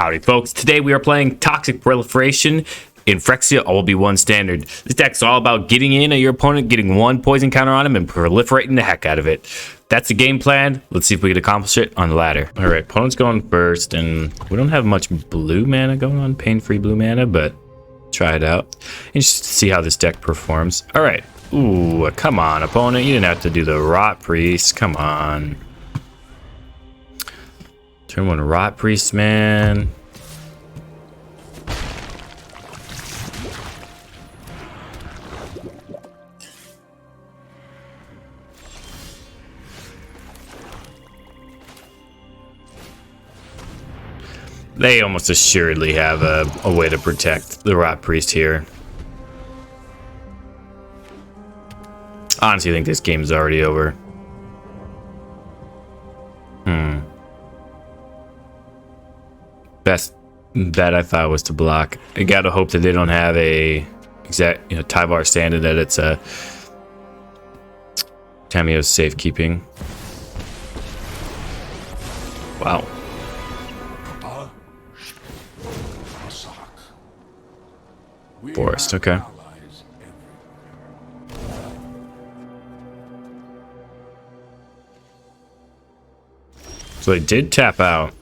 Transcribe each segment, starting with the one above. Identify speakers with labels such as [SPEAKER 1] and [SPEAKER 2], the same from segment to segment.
[SPEAKER 1] Howdy folks, today we are playing Toxic Proliferation in Phyrexia all be one standard. This deck's all about getting in at your opponent, getting one poison counter on him, and proliferating the heck out of it. That's the game plan. Let's see if we can accomplish it on the ladder. Alright, opponent's going first, and we don't have much blue mana going on, pain-free blue mana, but try it out. And just see how this deck performs. Alright, ooh, come on opponent, you didn't have to do the Rot Priest, come on. Turn one Rot Priest, man. They almost assuredly have a way to protect the Rot Priest here. Honestly, I think this game's already over. Best bet I thought was to block. I gotta hope that they don't have a exact, Tyvar standard, that it's a Tameo's safekeeping. Wow. Forest, okay. So they did tap out.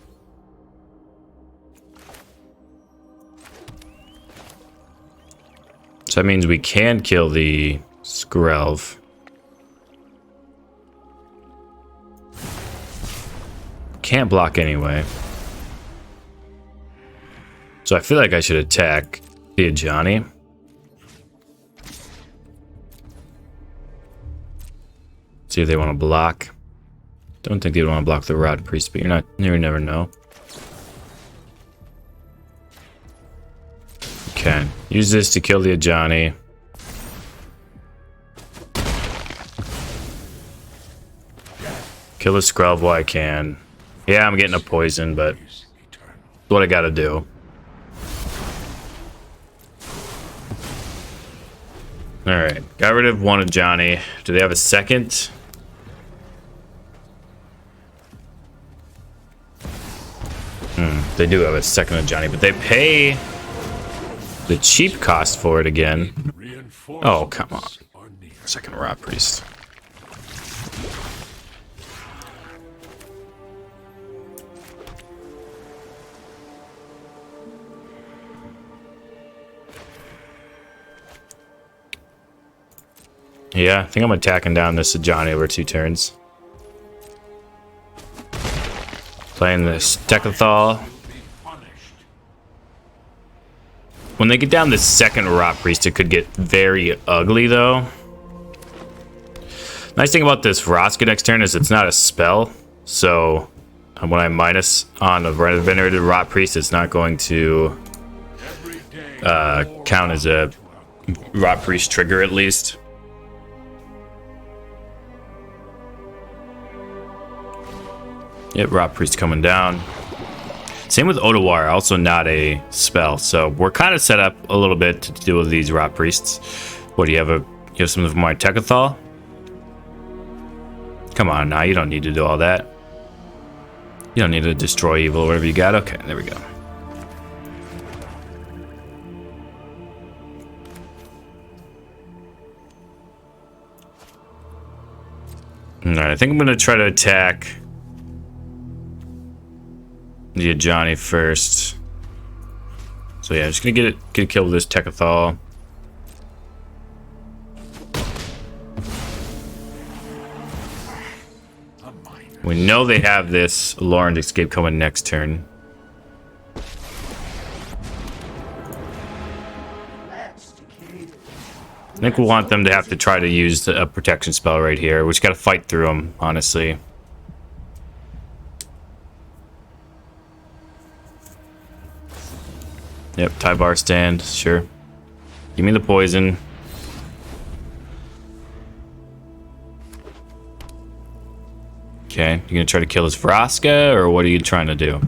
[SPEAKER 1] So that means we can kill the Skrelv. Can't block anyway. So I feel like I should attack the Johnny. See if they want to block. Don't think they want to block the Rod Priest, but you never know. Okay, use this to kill the Johnny. Kill the Skrelv while I can. Yeah, I'm getting a poison, but it's what I gotta do. Alright, got rid of one of Johnny. Do they have a second? They do have a second of Johnny, but they pay the cheap cost for it again. Oh, come on. Second Rot Priest. Yeah, I think I'm attacking down this Johnny over 2 turns. Playing this Decklist. When they get down the second Rot Priest, it could get very ugly, though. Nice thing about this Vraska next turn is it's not a spell. So when I minus on a venerated Rot Priest, it's not going to count as a Rot Priest trigger, at least. Yep, Rot Priest coming down. Same with Otawar, also not a spell. So we're kind of set up a little bit to deal with these Rot Priests. What do you have? You have some of my Tekethal? Come on now, you don't need to do all that. You don't need to destroy evil or whatever you got. Okay, there we go. Alright, I think I'm gonna try to attack the Johnny first. So yeah, I'm just gonna get a kill with this Tekethal. We know they have this Lauren's Escape coming next turn. I think we'll want them to have to try to use a protection spell right here. We just gotta fight through them, honestly. Yep, Tyvar stand, sure. Give me the poison. Okay, you gonna try to kill his Vraska, or what are you trying to do?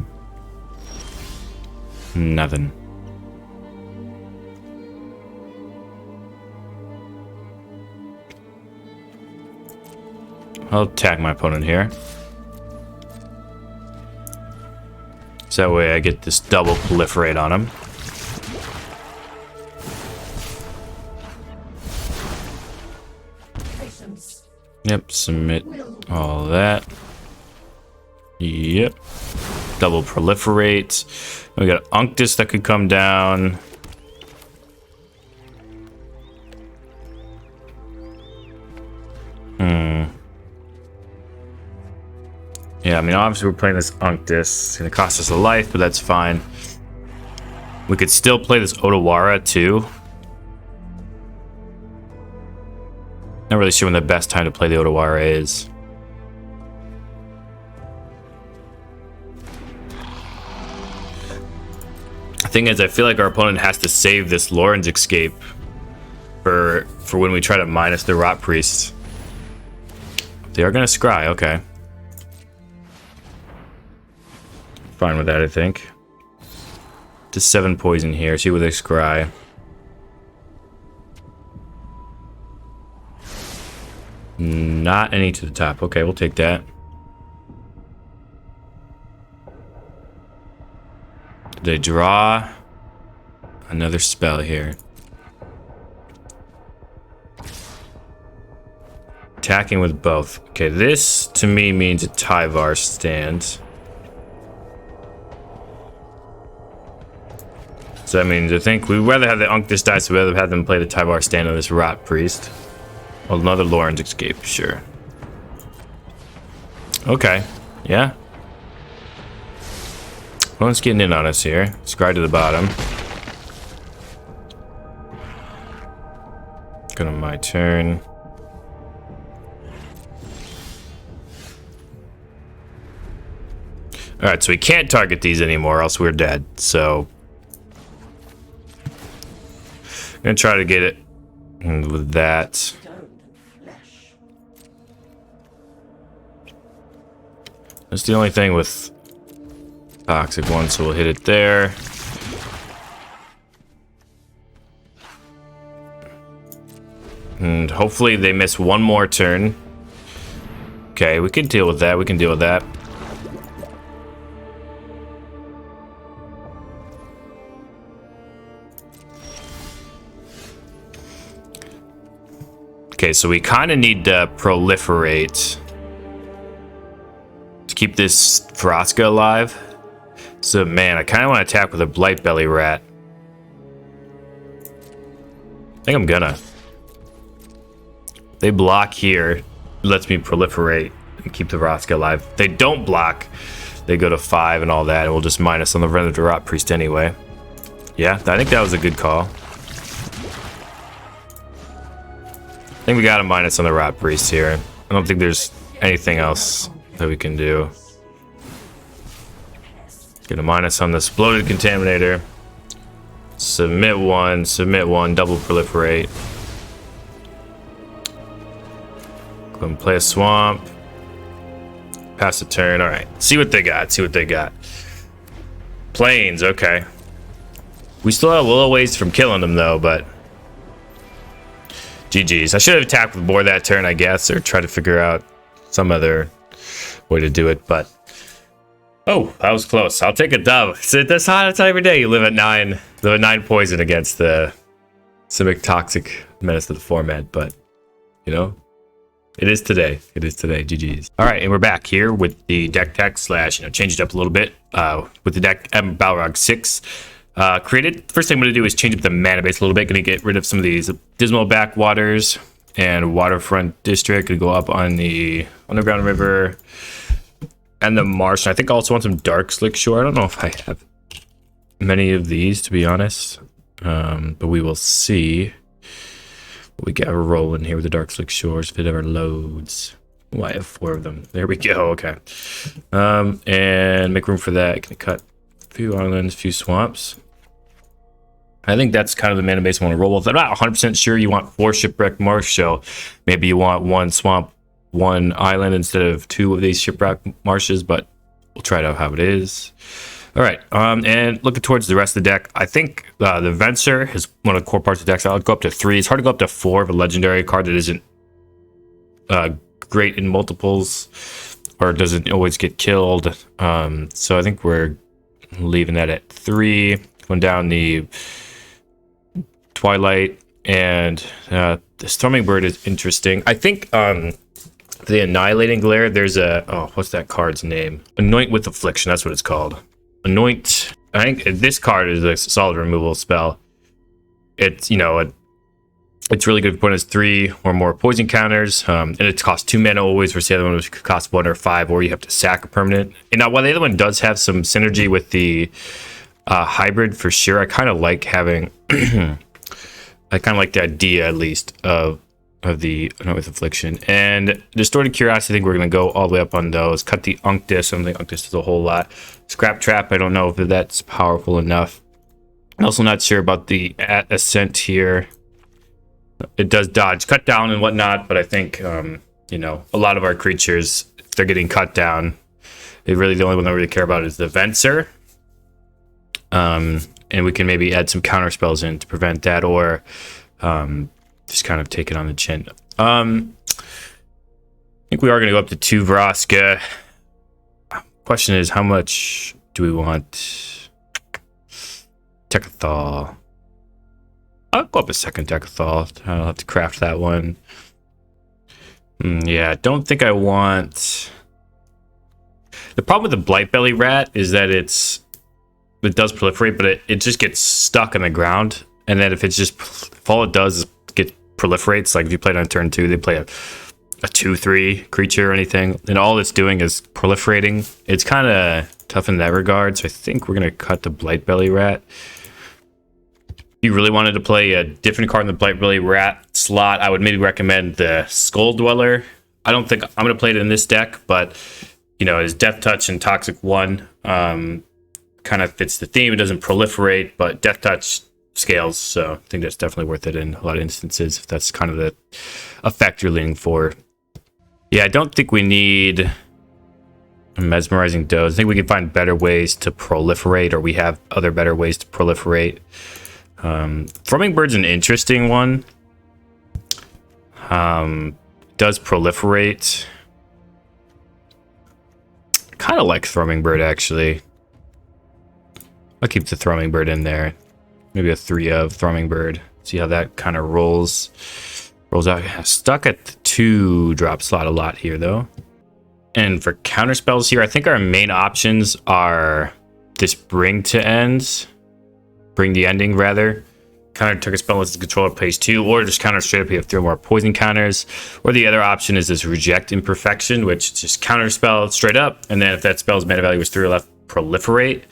[SPEAKER 1] Nothing. I'll attack my opponent here. So that way I get this double proliferate on him. Yep, submit all that. Yep. Double proliferate. We got Unctus that could come down. Yeah, I mean, obviously we're playing this Unctus. It's going to cost us a life, but that's fine. We could still play this Otawara, too. Not really sure when the best time to play the Otawara is. The thing is, I feel like our opponent has to save this Lauren's escape for when we try to minus the Rot Priest. They are going to scry, okay. Fine with that, I think. Just 7 poison here. See what they scry. Not any to the top. Okay, we'll take that. They draw another spell here. Attacking with both. Okay, this to me means a Tyvar stand. So that means I think we'd rather have the Unctus die, so we'd rather have them play the Tyvar stand on this Rot Priest. Well, another Lauren's escape, sure. Okay, yeah. One's getting in on us here. Scry to the bottom. Go to my turn. Alright, so we can't target these anymore, else we're dead. So I'm gonna try to get it with that. That's the only thing with Toxic one, so we'll hit it there. And hopefully they miss one more turn. Okay, we can deal with that. We can deal with that. Okay, so we kind of need to proliferate to keep this Phyrexia alive. So, man, I kind of want to attack with a Blight Belly Rat. I think I'm gonna. They block here, lets me proliferate and keep the Phyrexia alive. If they don't block, they go to 5 and all that, and we'll just minus on the Render to Rot Priest anyway. Yeah, I think that was a good call. I think we got a minus on the Rot Priest here. I don't think there's anything else that we can do. Get a minus on the Exploded Contaminator. Submit one, double proliferate. Go and play a Swamp. Pass the turn. Alright, see what they got, see what they got. Plains, okay. We still have a little ways from killing them though, but GG's. I should have attacked with more that turn, I guess, or try to figure out some other way to do it, but oh, that was close. I'll take a dub. So that's how every day you live at 9. Live at 9 poison against the Simic Toxic Menace of the format, but you know, it is today. It is today. GG's. All right, and we're back here with the deck tech slash, change it up a little bit with the deck Balrog 6 created. First thing I'm going to do is change up the mana base a little bit. Going to get rid of some of these Dismal Backwaters and Waterfront District. Going to go up on the Underground River and the marsh. I think I also want some Dark Slick Shore. I don't know if I have many of these, to be honest, but we will see what we got rolling here with the Dark Slick Shores if it ever loads. Oh, I have 4 of them. There we go. Okay, and make room for that. Gonna cut a few islands, a few swamps. I think that's kind of the mana base I want to roll with. I'm not 100% sure you want 4 Shipwreck Marsh, so maybe you want 1 swamp, 1 island instead of 2 of these Shipwreck Marshes, but we'll try it out how it is. All right, and looking towards the rest of the deck, I think the Venser is one of the core parts of the deck, so I'll go up to 3. It's hard to go up to 4 of a legendary card that isn't great in multiples or doesn't always get killed. So I think we're leaving that at 3. Going down the Twilight, and the Storming Bird is interesting. I think the Annihilating Glare, there's a, oh, what's that card's name? Anoint with Affliction, that's what it's called. Anoint, I think this card is a solid removal spell. It's, you know, it's really good when it's 3 or more poison counters, and it costs 2 mana always, versus the other one which could cost 1 or 5, or you have to sack a permanent. And now while the other one does have some synergy with the hybrid for sure, I kind of like having, I kind of like the idea at least of the with Affliction. And Distorted Curiosity, I think we're going to go all the way up on those. Cut the Unctus, I don't think Unctus does a whole lot. Scrap Trap, I don't know if that's powerful enough. I'm also not sure about the Ascent here. It does dodge cut down and whatnot, but I think, you know, a lot of our creatures, if they're getting cut down, really the only one that we really care about is the Venser. And we can maybe add some counter spells in to prevent that, or just kind of take it on the chin. I think we are going to go up to 2 Vraska. Question is, how much do we want? Tekkathal. I'll go up a second Tekkathal. I'll have to craft that one. Yeah, I don't think I want... The problem with the Blightbelly Rat is that it does proliferate, but it just gets stuck in the ground. And then if all it does is get proliferates, like if you play it on turn 2, they play a 2/3 creature or anything, and all it's doing is proliferating. It's kind of tough in that regard, so I think we're going to cut the Blightbelly Rat. If you really wanted to play a different card in the Blightbelly Rat slot, I would maybe recommend the Skull Dweller. I don't think I'm going to play it in this deck, but, you know, it's Death Touch and Toxic 1. Kind of fits the theme. It doesn't proliferate, but Death Touch scales, so I think that's definitely worth it in a lot of instances, if that's kind of the effect you're leaning for. Yeah, I don't think we need a Mesmerizing Doze. I think we can find better ways to proliferate, or we have other better ways to proliferate. Thrumming Bird's an interesting one. Does proliferate. Kind of like Thrumming Bird, actually. I'll keep the Thrumming Bird in there. Maybe a 3 of Thrumming Bird. See how that kind of rolls out. Stuck at the 2 drop slot a lot here, though. And for counter spells here, I think our main options are this Bring the Ending, rather. Counter took a spell unless the controller plays 2, or just counter straight up, you have 3 more poison counters. Or the other option is this Reject Imperfection, which is just counter spell straight up, and then if that spell's mana value was 3 or left, proliferate.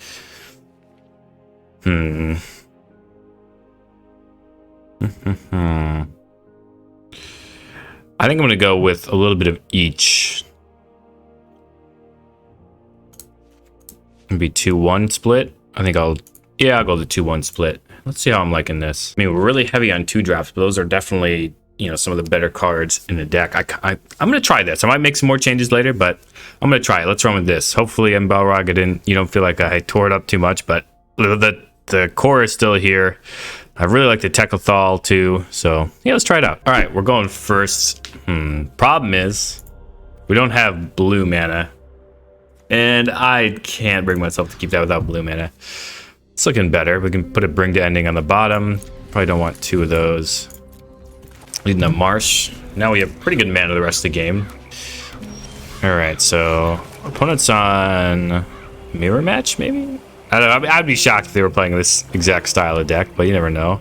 [SPEAKER 1] I think I'm going to go with a little bit of each. Maybe 2-1 split. I think I'll go the 2-1 split. Let's see how I'm liking this. I mean, we're really heavy on 2 drops, but those are definitely, you know, some of the better cards in the deck. I'm going to try this. I might make some more changes later, but I'm going to try it. Let's run with this. Hopefully, in Balrog, you don't feel like I tore it up too much, but the core is still here. I really like the Tekkathal too, so yeah, let's try it out. All right, we're going first. Problem is, we don't have blue mana, and I can't bring myself to keep that without blue mana. It's looking better. We can put a Bring the Ending on the bottom. Probably don't want 2 of those. Leading the Marsh. Now we have pretty good mana the rest of the game. All right, so opponent's on Mirror Match, maybe? I don't know. I'd be shocked if they were playing this exact style of deck, but you never know.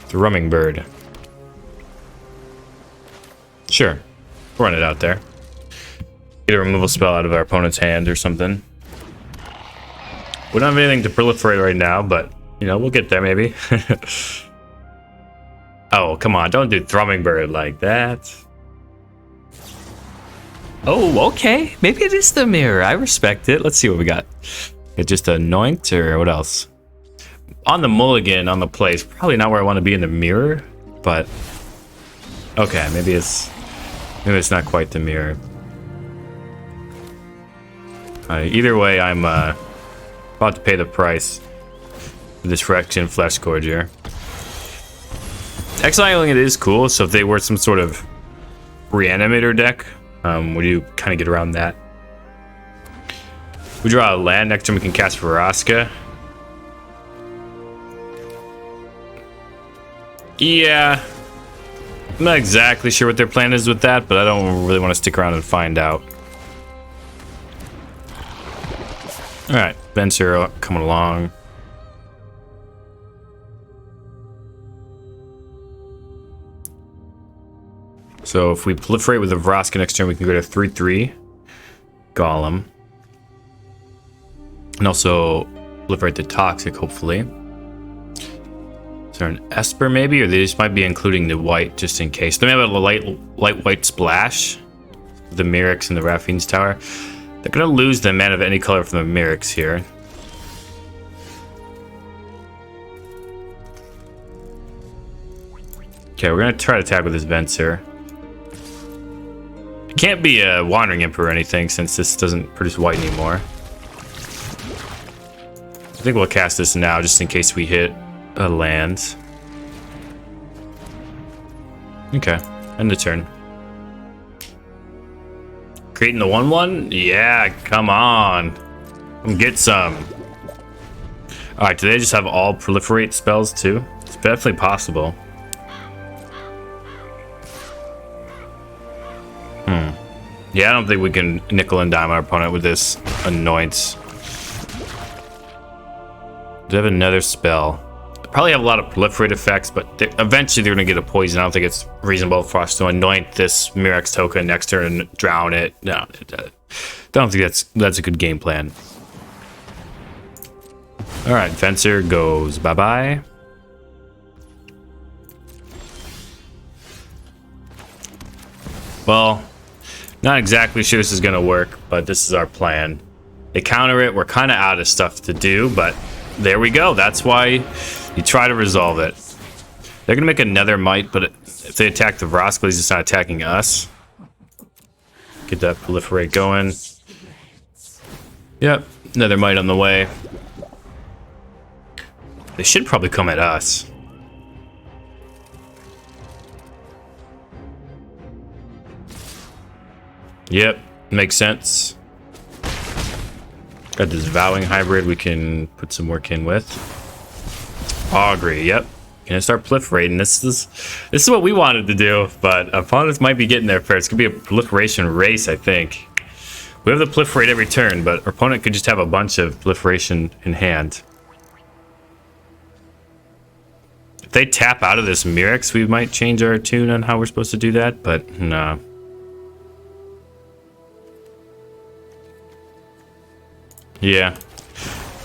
[SPEAKER 1] Thrumming Bird. Sure. We'll run it out there. Get a removal spell out of our opponent's hand or something. We don't have anything to proliferate right now, but, you know, we'll get there maybe. Oh, come on. Don't do Thrumming Bird like that. Oh, okay. Maybe it is the mirror. I respect it. Let's see what we got. It just Anoint, or what else? On the mulligan, on the place. Probably not where I want to be in the mirror, but okay, maybe it's not quite the mirror. Either way, I'm about to pay the price for this Phyrexian Flesh Gorger. Exiling it is cool, so if they were some sort of Reanimator deck, would you kind of get around that? We draw a land. Next turn we can cast Phyrexia. Yeah. I'm not exactly sure what their plan is with that, but I don't really want to stick around and find out. Alright, Venture coming along. So if we proliferate with the Phyrexia next turn, we can go to 3/3 Golem. And also proliferate the Toxic, hopefully. Is there an Esper maybe? Or they just might be including the white just in case. They may have a light white splash. The Mirrex and the Raphine's Tower. They're going to lose the mana of any color from the Mirrex here. Okay, we're going to try to attack with this Venser. It can't be a Wandering Imp or anything since this doesn't produce white anymore. I think we'll cast this now just in case we hit a land. Okay, end the turn. Creating the 1/1? Yeah, come on. Come get some. Alright, do they just have all proliferate spells too? It's definitely possible. Yeah, I don't think we can nickel and dime our opponent with this Anoint. Do they have another spell? They probably have a lot of proliferate effects, but eventually they're going to get a poison. I don't think it's reasonable for us to anoint this Mirrex token next turn and drown it. No, I don't think that's a good game plan. All right, Fencer goes bye-bye. Well, not exactly sure this is going to work, but this is our plan. They counter it. We're kind of out of stuff to do, but there we go. That's why you try to resolve it. They're going to make another Might, but if they attack the Phyrexia, he's just not attacking us. Get that proliferate going. Yep, another Might on the way. They should probably come at us. Yep, makes sense. Got this Vowing hybrid we can put some work in with. Augury, yep. Gonna start proliferating. This is what we wanted to do, but opponents might be getting there first. It's gonna be a proliferation race, I think. We have the proliferate every turn, but our opponent could just have a bunch of proliferation in hand. If they tap out of this Mirrex, we might change our tune on how we're supposed to do that, but no. Yeah,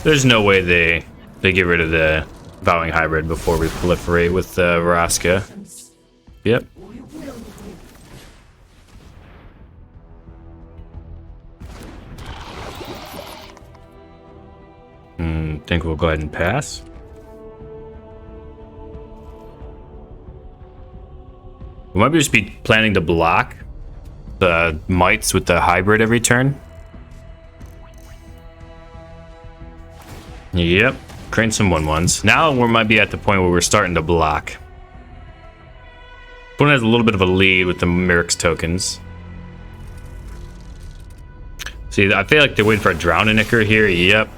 [SPEAKER 1] there's no way they get rid of the Vowing hybrid before we proliferate with the Phyrexia. Yep. Think we'll go ahead and pass. We might just be planning to block the Mites with the hybrid every turn. Yep, creating some 1/1s. Now we might be at the point where we're starting to block. Opponent has a little bit of a lead with the Mirrex tokens. See, I feel like they're waiting for a Drowninicker here. Yep,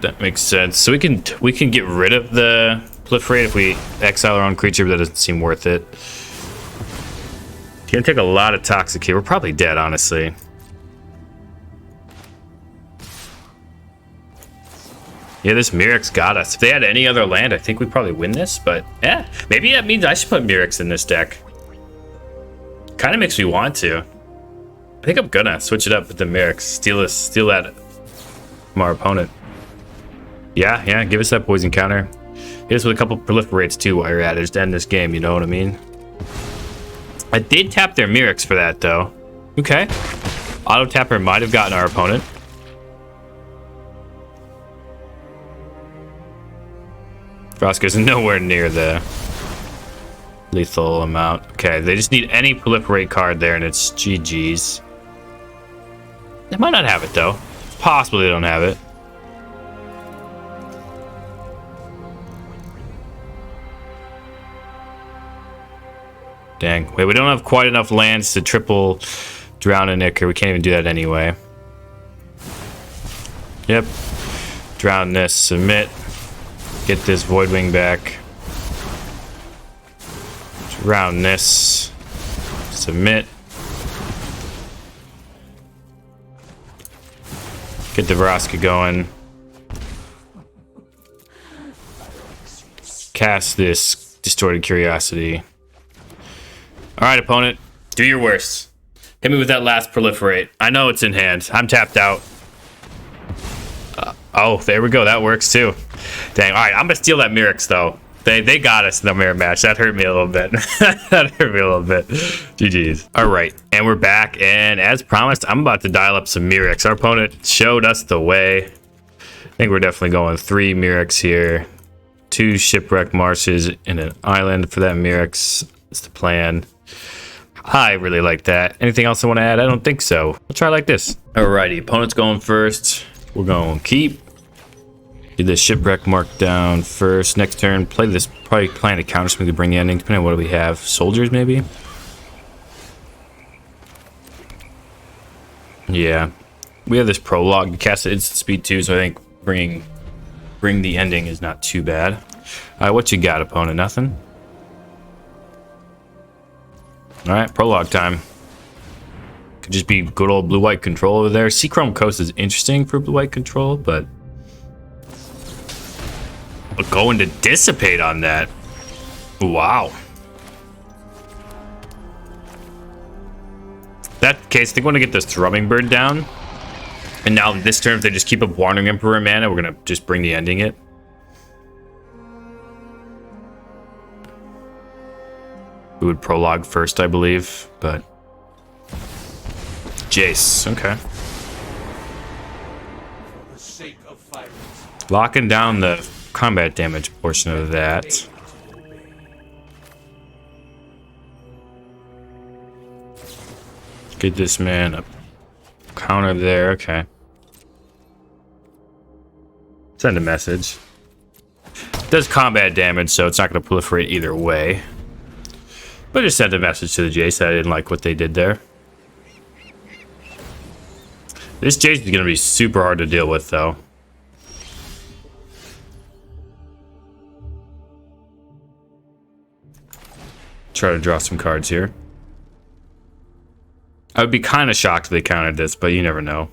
[SPEAKER 1] that makes sense. So we can get rid of the proliferate if we exile our own creature, but that doesn't seem worth it. It's gonna take a lot of toxic here. We're probably dead, honestly. Yeah, this Mirrex got us. If they had any other land, I think we'd probably win this, but yeah, maybe that means I should put Mirrex in this deck. Kind of makes me want to. I think I'm gonna switch it up with the Mirrex. Steal that from our opponent. Yeah, give us that poison counter. Hit us with a couple proliferates too while you're at it. Just end this game, you know what I mean? I did tap their Mirrex for that though. Okay. Auto tapper might have gotten our opponent. Phyrexia is nowhere near the lethal amount. Okay, they just need any proliferate card there and it's GG's. They might not have it though. It's possible they don't have it. Dang. Wait, we don't have quite enough lands to triple Drowninicker. We can't even do that anyway. Yep. Drown this, submit. Get this Voidwing back. Drown this. Submit. Get the Vraska going. Cast this Distorted Curiosity. Alright, opponent. Do your worst. Hit me with that last proliferate. I know it's in hand. I'm tapped out. Oh, there we go. That works too. Dang. All right, I'm gonna steal that Mirrex though. They got us in the mirror match. That hurt me a little bit. That hurt me a little bit. GG's. All right, and we're back. And as promised, I'm about to dial up some Mirrex. Our opponent showed us the way. I think we're definitely going 3 Mirrex here. 2 shipwreck marshes and an island for that Mirrex. That's the plan. I really like that. Anything else I want to add? I don't think so. We'll try like this. Alrighty, opponent's going first. We're going keep. Get this shipwreck mark down first. Next turn, play this. Probably plan to counter something to bring the ending, depending on what we have. Soldiers, maybe? Yeah. We have this prologue to cast at instant speed too, so I think bring the ending is not too bad. Alright, what you got, opponent? Nothing? Alright, prologue time. Could just be good old blue-white control over there. Seachrome Coast is interesting for blue-white control, but going to dissipate on that. Wow. That case, I think I want to get this Thrumming Bird down. And now this turn, if they just keep up Wandering Emperor mana, we're going to just bring the ending it. We would prologue first, I believe, but Jace, okay. Locking down the combat damage portion of that. Get this man a counter there, okay. Send a message. It does combat damage, so it's not going to proliferate either way. But just sent a message to the Jace that I didn't like what they did there. This Jace is going to be super hard to deal with, though. Try to draw some cards here. I would be kind of shocked if they countered this, but you never know.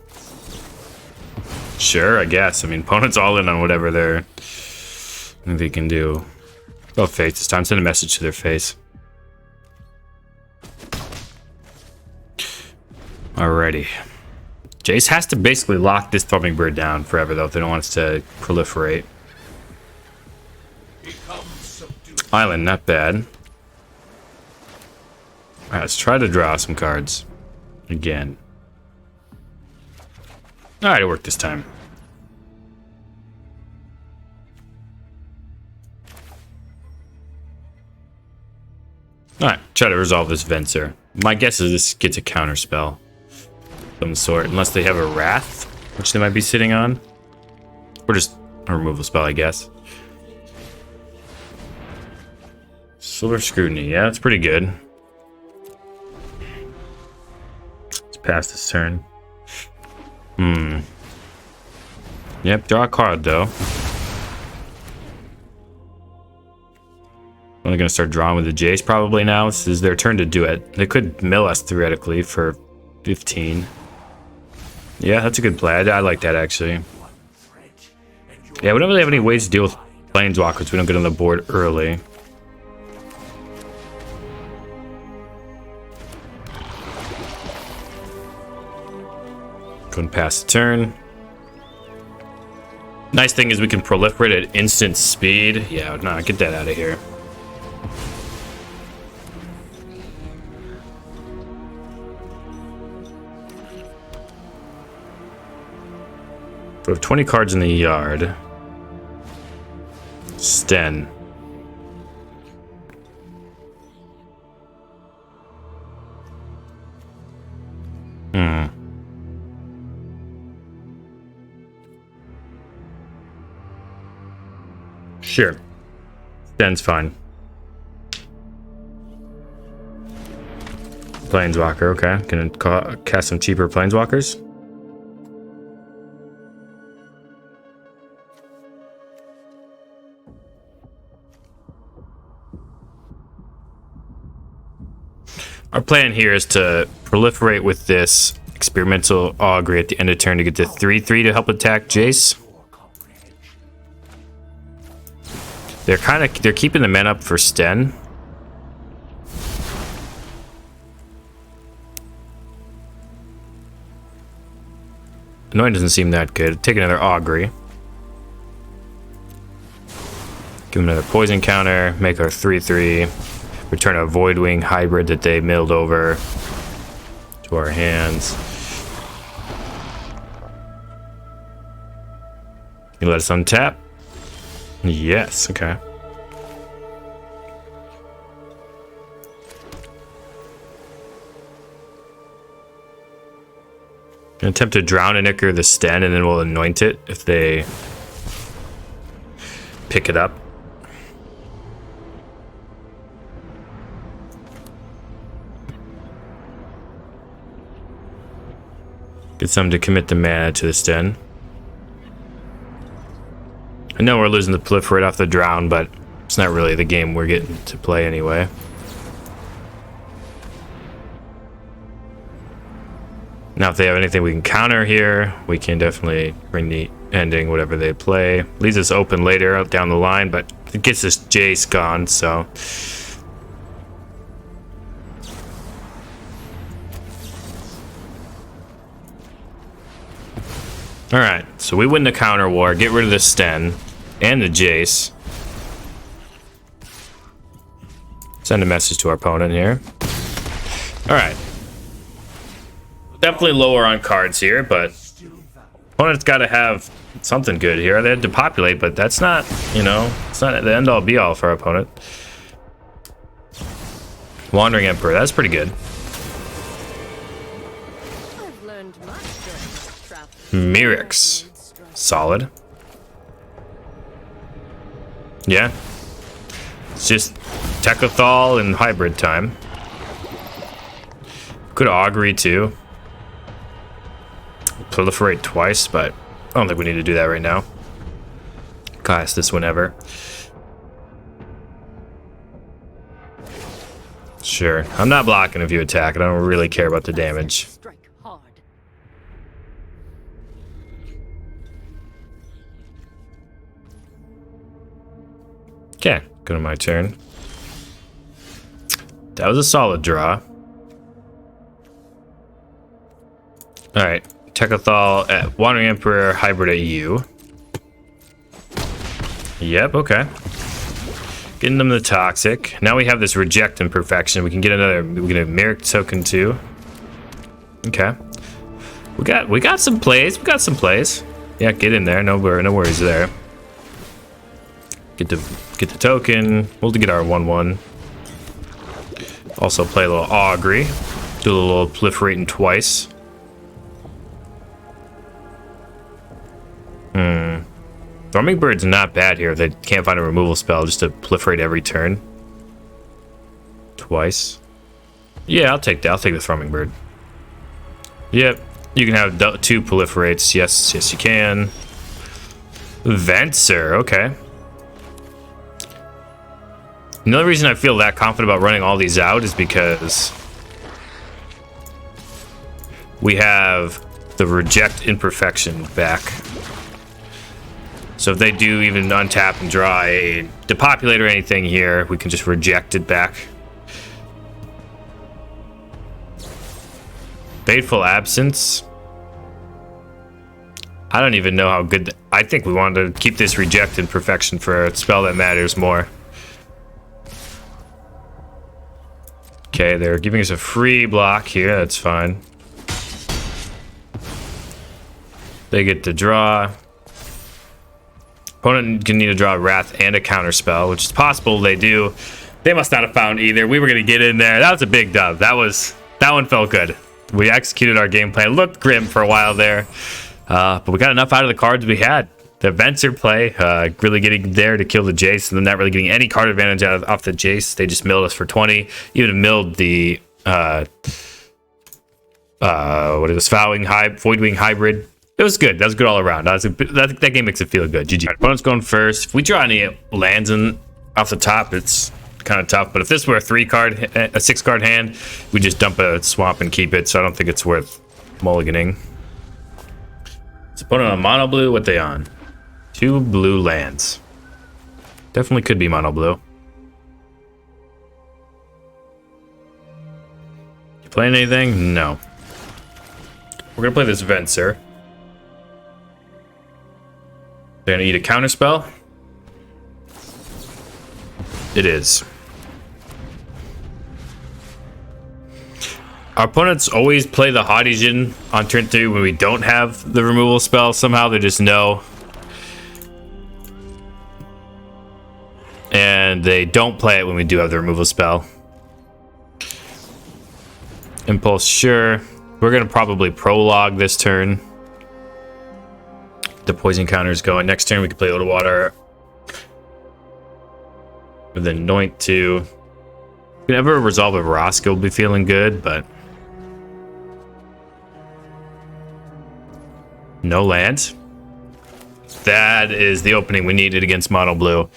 [SPEAKER 1] Sure, I guess. I mean, opponent's all in on whatever they can do. Oh, face. It's time to send a message to their face. Alrighty. Jace has to basically lock this Thrumming Bird down forever, though, if they don't want us to proliferate. Island, not bad. Alright, let's try to draw some cards. Again. Alright, it worked this time. Alright, try to resolve this Venser. My guess is this gets a counter spell of some sort, unless they have a Wrath, which they might be sitting on. Or just a removal spell, I guess. Silver Scrutiny, yeah, that's pretty good. Let's pass this turn. Yep, draw a card, though. Only gonna start drawing with the Jace probably now. This is their turn to do it. They could mill us theoretically for 15. Yeah, that's a good play. I like that actually. Yeah, we don't really have any ways to deal with Planeswalkers. We don't get on the board early. Go and pass the turn. Nice thing is we can proliferate at instant speed. Yeah, no, get that out of here. We have 20 cards in the yard. Sten. Sure. Sten's fine. Planeswalker, okay. Gonna cast some cheaper Planeswalkers. Our plan here is to proliferate with this experimental augury at the end of turn to get to 3/3 to help attack Jace. They're keeping the men up for Sten. Annoying doesn't seem that good. Take another augury. Give him another poison counter. Make our 3/3. Return a Voidwing hybrid that they milled over to our hands. You let us untap? Yes, okay. Gonna attempt to drown a Nicker the Sten, and then we'll anoint it if they pick it up. Get some to commit the mana to the Sten. I know we're losing the proliferate off the drown, but it's not really the game we're getting to play anyway. Now if they have anything we can counter here, we can definitely bring the ending, whatever they play. Leaves us open later down the line, but it gets this Jace gone, so. Alright, so we win the counter war, get rid of the Sten and the Jace. Send a message to our opponent here. Alright. Definitely lower on cards here, but opponent's got to have something good here. They had to populate, but that's not, you know, it's not the end-all be-all for our opponent. Wandering Emperor, that's pretty good. Mirix, solid. Yeah, it's just Techothal and hybrid time. Could augury too. Proliferate twice, but I don't think we need to do that right now. Cast this whenever. Sure, I'm not blocking if you attack. I don't really care about the damage. Okay, go to my turn. That was a solid draw. Alright, Techothal at Wandering Emperor, hybrid at you. Yep, okay. Getting them the toxic. Now we have this reject imperfection. We can get another, we get a Merrick token too. Okay. We got some plays. We got some plays. Yeah, get in there. No worries there. Get the token. We'll get our 1/1. Also play a little augury. Do a little proliferating twice. Thrumming Bird's not bad here if they can't find a removal spell just to proliferate every turn. Twice. Yeah, I'll take that. I'll take the Thrumming Bird. Yep. You can have 2 proliferates. Yes, yes you can. Venser, okay. Another reason I feel that confident about running all these out is because we have the reject imperfection back. So if they do even untap and draw a depopulate or anything here, we can just reject it back. Fateful Absence. I don't even know how good. I think we wanted to keep this reject imperfection for a spell that matters more. Okay, they're giving us a free block here. That's fine. They get to draw. Opponent can need to draw a Wrath and a counter spell, which is possible they do. They must not have found either. We were going to get in there. That was a big dub. That one felt good. We executed our game plan. It looked grim for a while there, but we got enough out of the cards we had. The Venser play, really getting there to kill the Jace, and then not really getting any card advantage off the Jace. They just milled us for 20. Even milled the what is this? Voidwing hybrid. It was good. That was good all around. That game makes it feel good. GG. Opponent's going first. If we draw any lands in off the top, it's kind of tough. But if this were a 6-card hand, we just dump a swamp and keep it. So I don't think it's worth mulliganing. His opponent on mono blue. What they on? 2 blue lands. Definitely could be mono blue. You playing anything? No. We're gonna play this Venser. They're gonna eat a counter spell. It is. Our opponents always play the Hadijin on turn 3 when we don't have the removal spell. Somehow they just know. And they don't play it when we do have the removal spell. Impulse, sure. We're going to probably prologue this turn. The poison counter is going. Next turn we can play Little Water. With Anoint 2. Whenever Resolve of Vraska will be feeling good, but... No land. That is the opening we needed against mono blue.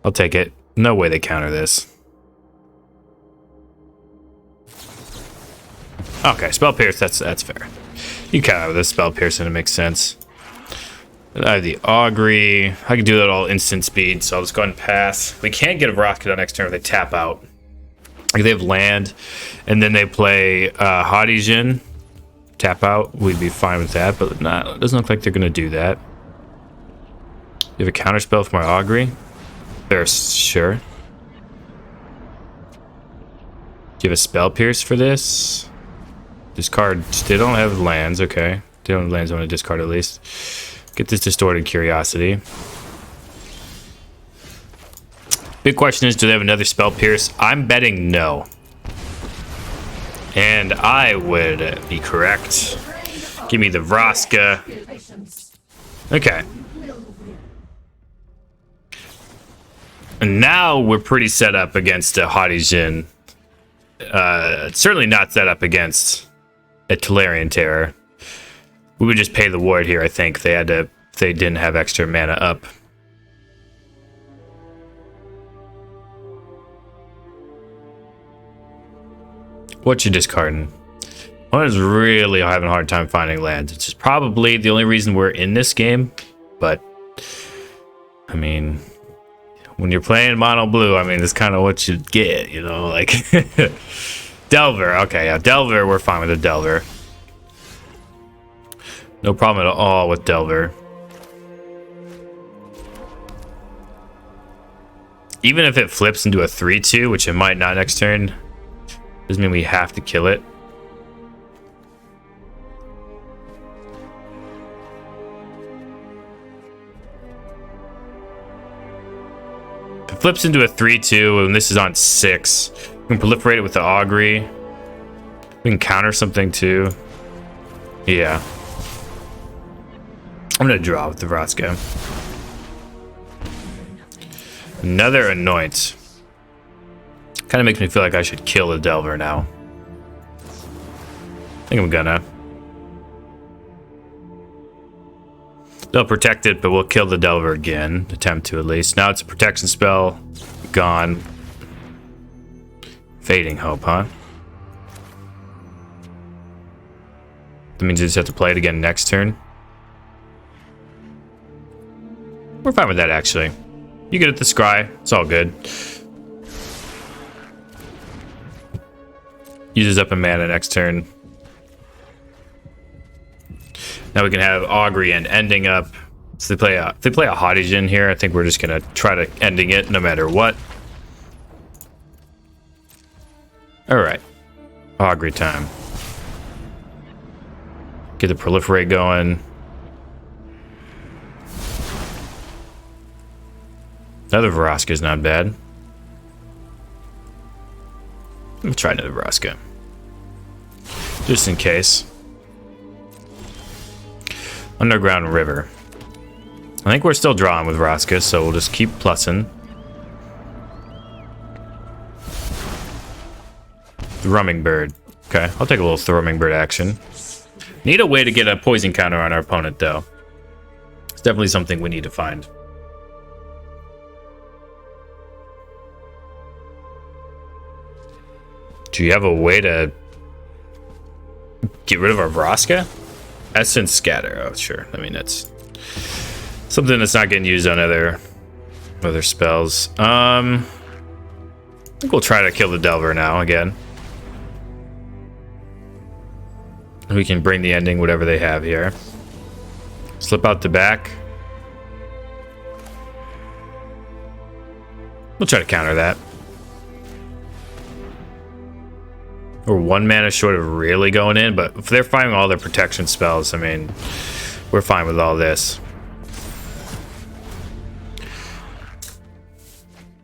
[SPEAKER 1] I'll take it. No way they counter this. Okay, Spell Pierce, that's fair. You counter with this Spell Pierce and it makes sense. I have the Augury. I can do that all instant speed, so I'll just go ahead and pass. We can't get a Rocket on next turn if they tap out. Like they have land, and then they play Hadijin. Tap out, we'd be fine with that, but nah, it doesn't look like they're going to do that. You have a counter spell for my Augury? There's sure. Do you have a Spell Pierce for this? Discard. They don't have lands, okay. They don't have lands, I want to discard at least. Get this Distorted Curiosity. Big question is, do they have another Spell Pierce? I'm betting no. And I would be correct. Give me the Vraska. Okay. And now we're pretty set up against a Hadijin. Certainly not set up against a Tolarian Terror. We would just pay the ward here, I think. They didn't have extra mana up. What you discarding? One is really having a hard time finding lands. It's just probably the only reason we're in this game. But, I mean, when you're playing mono blue, I mean, that's kind of what you get, you know, like Delver. Okay, yeah, Delver, we're fine with the Delver. No problem at all with Delver. Even if it flips into a 3-2, which it might not next turn, doesn't mean we have to kill it. If it flips into a 3-2 and this is on 6, we can proliferate it with the Augury. We can counter something too. Yeah. I'm gonna draw with the Vraska. Another Anoint. Kind of makes me feel like I should kill the Delver now. I think I'm gonna. They'll protect it, but we'll kill the Delver again. Attempt to at least. Now it's a protection spell. Gone. Fading Hope, huh? That means you just have to play it again next turn. We're fine with that, actually. You get it the Scry. It's all good. Uses up a mana next turn. Now we can have Augury and ending up. So if they play a Hadijin here, I think we're just gonna try to ending it no matter what. Alright. Augury time. Get the proliferate going. Another Vraska is not bad. We'll try another Vraska. Just in case. Underground River. I think we're still drawing with Vraska, so we'll just keep plussing. Thrumming Bird. Okay, I'll take a little Thrumming Bird action. Need a way to get a poison counter on our opponent, though. It's definitely something we need to find. Do you have a way to get rid of our Vraska? Essence Scatter. Oh, sure. I mean, that's something that's not getting used on other spells. I think we'll try to kill the Delver now again. We can bring the ending, whatever they have here. Slip out the back. We'll try to counter that. We're 1 mana short of really going in, but if they're firing all their protection spells, I mean, we're fine with all this.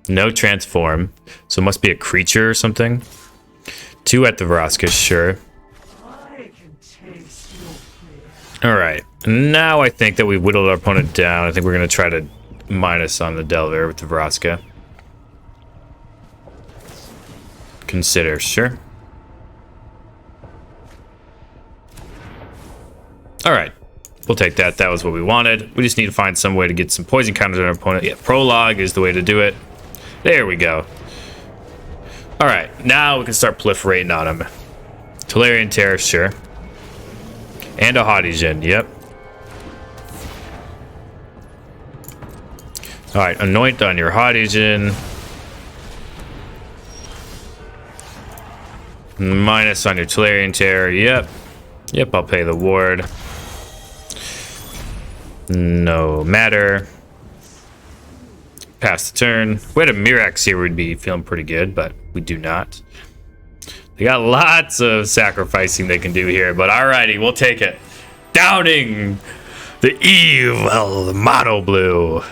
[SPEAKER 1] No transform, so it must be a creature or something. 2 at the Vraska, sure. Alright, now I think that we've whittled our opponent down. I think we're going to try to minus on the Delver with the Vraska. Consider, sure. Alright, we'll take that. That was what we wanted. We just need to find some way to get some poison counters on our opponent. Yeah, Prologue is the way to do it. There we go. Alright, now we can start proliferating on him. Tolarian Terror, sure. And a Haughtygen, yep. Alright, anoint on your Haughtygen. Minus on your Tolarian Terror, yep. Yep, I'll pay the ward. No matter. Pass the turn. If we had a Mirax here, we'd be feeling pretty good, but we do not. They got lots of sacrificing they can do here, but alrighty, we'll take it. Downing the evil mono blue.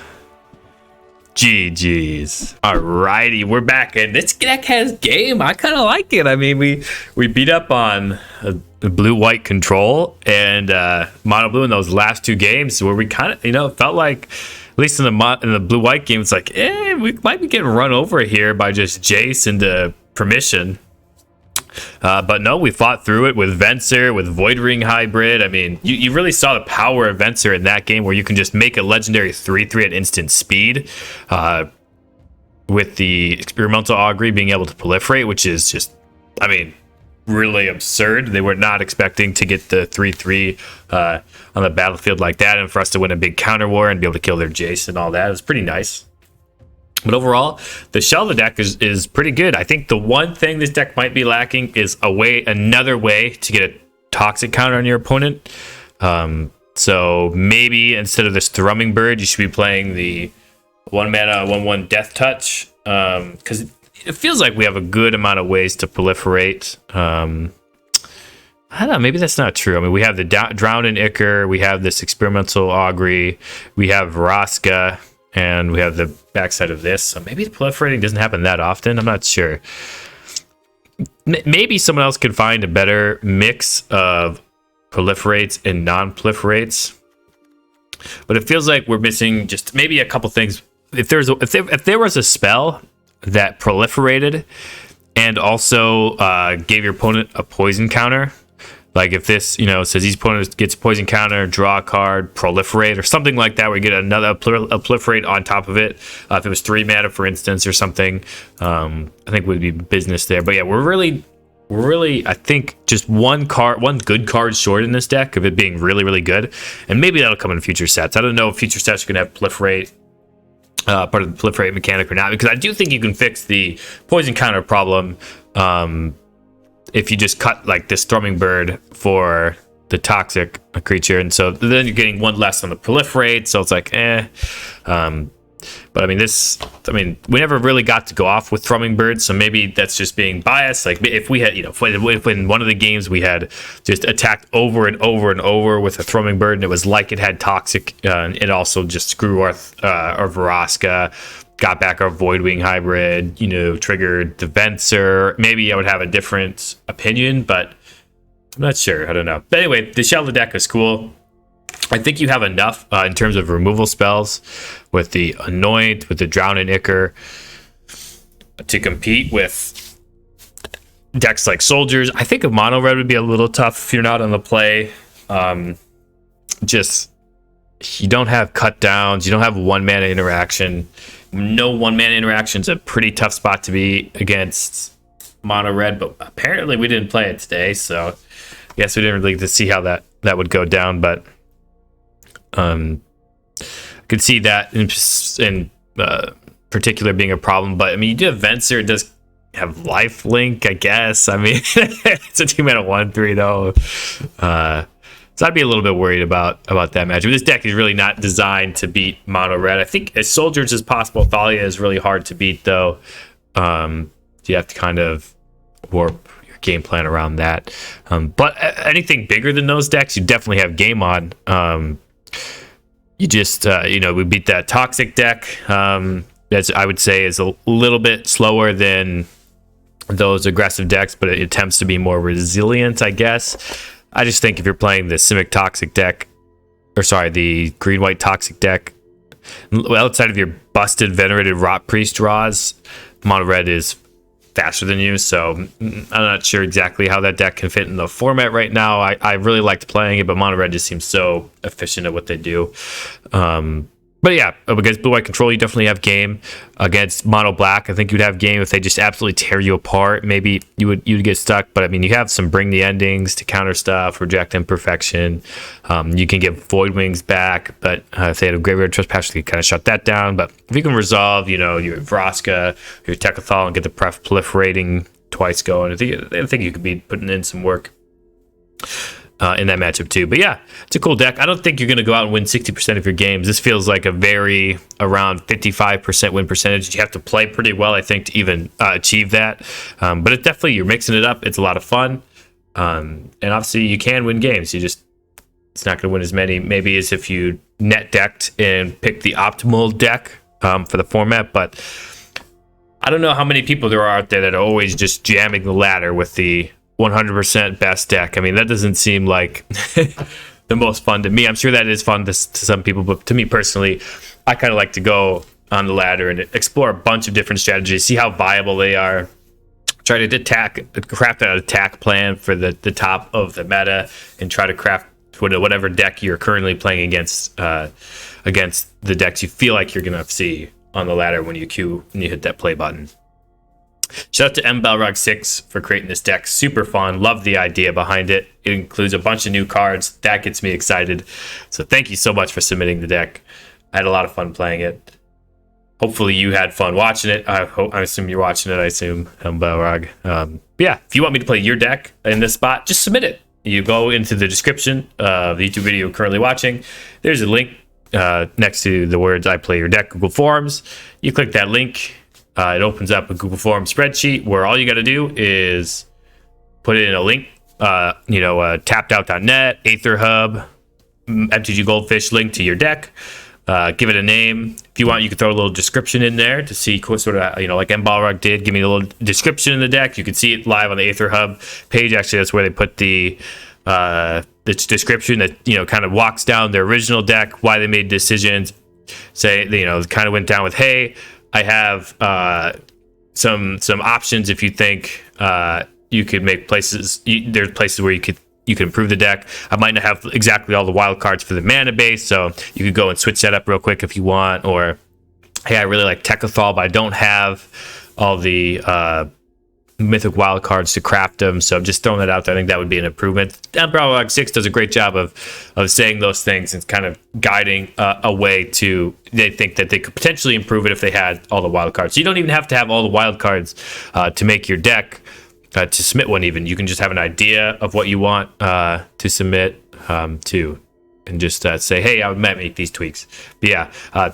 [SPEAKER 1] GG's. Alrighty, we're back, and this deck has game. I kind of like it. I mean, we beat up on the blue-white control and mono blue in those last 2 games where we kind of, felt like, at least in the blue-white game, it's like, we might be getting run over here by just Jace into permission. But no, we fought through it with Venser, with Void Ring Hybrid. I mean, you really saw the power of Venser in that game where you can just make a legendary 3/3 at instant speed with the Experimental Augury being able to proliferate, which is just, I mean, really absurd. They were not expecting to get the 3/3 on the battlefield like that, and for us to win a big counter war and be able to kill their Jace and all that. It was pretty nice. But overall, the shell of the deck is pretty good. I think the one thing this deck might be lacking is another way to get a toxic counter on your opponent. So maybe instead of this Thrumming Bird, you should be playing the 1 mana 1/1 Death Touch, because it feels like we have a good amount of ways to proliferate. I don't know, maybe that's not true. I mean, we have the Drowned in Ichor, we have this Experimental Augury, we have Vraska, and we have the backside of this. So maybe the proliferating doesn't happen that often. I'm not sure. Maybe someone else could find a better mix of proliferates and non-proliferates. But it feels like we're missing just maybe a couple things. If there was a spell that proliferated and also gave your opponent a poison counter, like if this, says each opponent gets poison counter, draw a card, proliferate, or something like that, where you get a proliferate on top of it. If it was 3 mana, for instance, or something, I think would be business there. But yeah, we're really, I think, just one good card short in this deck of it being really, really good. And maybe that'll come in future sets. I don't know if future sets are going to have proliferate, part of the proliferate mechanic or not, because I do think you can fix the poison counter problem. If you just cut like this Thrumming Bird for the toxic creature, and so then you're getting 1 less on the proliferate, so it's like but I mean we never really got to go off with Thrumming Bird, so maybe that's just being biased. Like if we had, if in one of the games we had just attacked over and over and over with a Thrumming Bird, and it was like it had toxic, and it also just screw our Vraska, got back our Voidwing Hybrid, triggered the Venser, maybe I would have a different opinion, but I'm not sure. I don't know. But anyway, the shell of the deck is cool. I think you have enough in terms of removal spells with the Anoint, with the Drown in Ichor, to compete with decks like Soldiers. I think a mono red would be a little tough if you're not on the play. You don't have cut downs, you don't have 1 mana interaction. No 1 mana interaction is a pretty tough spot to be against mono red, but apparently we didn't play it today, so I guess we didn't really get to see how that would go down. But I could see that in particular being a problem. But I mean, you do have Venser, it does have life link, I guess. I mean, it's a 2-mana 1/3 though. So I'd be a little bit worried about that matchup. This deck is really not designed to beat mono red. I think as soldiers as possible. Thalia is really hard to beat though. You have to kind of warp your game plan around that. But anything bigger than those decks, you definitely have game on. You just we beat that toxic deck. That's, I would say, is a little bit slower than those aggressive decks, but it attempts to be more resilient, I guess. I just think if you're playing the Simic Toxic deck, or sorry, the green-white Toxic deck, outside of your busted Venerated Rot Priest draws, mono red is faster than you, so I'm not sure exactly how that deck can fit in the format right now. I really liked playing it, but mono red just seems so efficient at what they do. But yeah, against blue-white control, you definitely have game. Against mono black, I think you'd have game if they just absolutely tear you apart. Maybe you'd get stuck. But I mean, you have some bring the endings to counter stuff, reject imperfection. You can get void wings back, but if they had a graveyard trespasser, you kind of shut that down. But if you can resolve, your Vraska, your Tekkathal, and get the proliferating twice going, I think you could be putting in some work in that matchup too. But yeah, it's a cool deck. I don't think you're going to go out and win 60% of your games. This feels like a very around 55% win percentage. You have to play pretty well, I think, to even achieve that. But it's definitely, you're mixing it up. It's a lot of fun. And obviously you can win games. It's not going to win as many maybe as if you net decked and picked the optimal deck for the format. But I don't know how many people there are out there that are always just jamming the ladder with the 100% best deck. I mean, that doesn't seem like the most fun to me. I'm sure that is fun to some people, but to me personally, I kind of like to go on the ladder and explore a bunch of different strategies, see how viable they are, try to craft an attack plan for the top of the meta, and try to craft whatever deck you're currently playing against the decks you feel like you're gonna see on the ladder when you hit that play button. Shout out to mbalrog6 for creating this deck. Super fun. Love the idea behind it. It includes a bunch of new cards. That gets me excited. So thank you so much for submitting the deck. I had a lot of fun playing it. Hopefully you had fun watching it. I assume you're watching it. I assume mbalrog. Yeah, if you want me to play your deck in this spot, just submit it. You go into the description of the YouTube video you're currently watching. There's a link next to the words "I play your deck" Google Forms. You click that link. It opens up a Google Form spreadsheet where all you got to do is put in a link, tappedout.net, Aether Hub, MTG Goldfish link to your deck. Give it a name. If you want, you can throw a little description in there to see sort of, like mbalrog did. Give me a little description in the deck. You can see it live on the Aether Hub page. Actually, that's where they put the description that, kind of walks down their original deck, why they made decisions. Say, kind of went down with, hey, I have some options if you think you could make places. There's places where you can improve the deck. I might not have exactly all the wild cards for the mana base, so you could go and switch that up real quick if you want. Or, hey, I really like Tekkathal, but I don't have all the mythic wild cards to craft them, so I'm just throwing that out there. I think that would be an improvement. mbalrog6 does a great job of saying those things and kind of guiding a way to, they think that they could potentially improve it if they had all the wild cards. So you don't even have to have all the wild cards to make your deck, to submit one even. You can just have an idea of what you want to submit to, and just say, hey, I might make these tweaks. But yeah,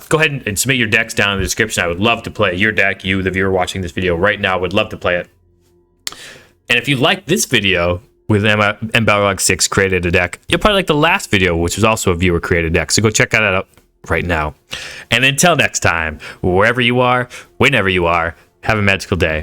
[SPEAKER 1] go ahead and submit your decks down in the description. I would love to play your deck. You, the viewer watching this video right now, would love to play it. And if you like this video with mbalrog6 created a deck, you'll probably like the last video, which was also a viewer created deck. So go check that out right now. And until next time, wherever you are, whenever you are, have a magical day.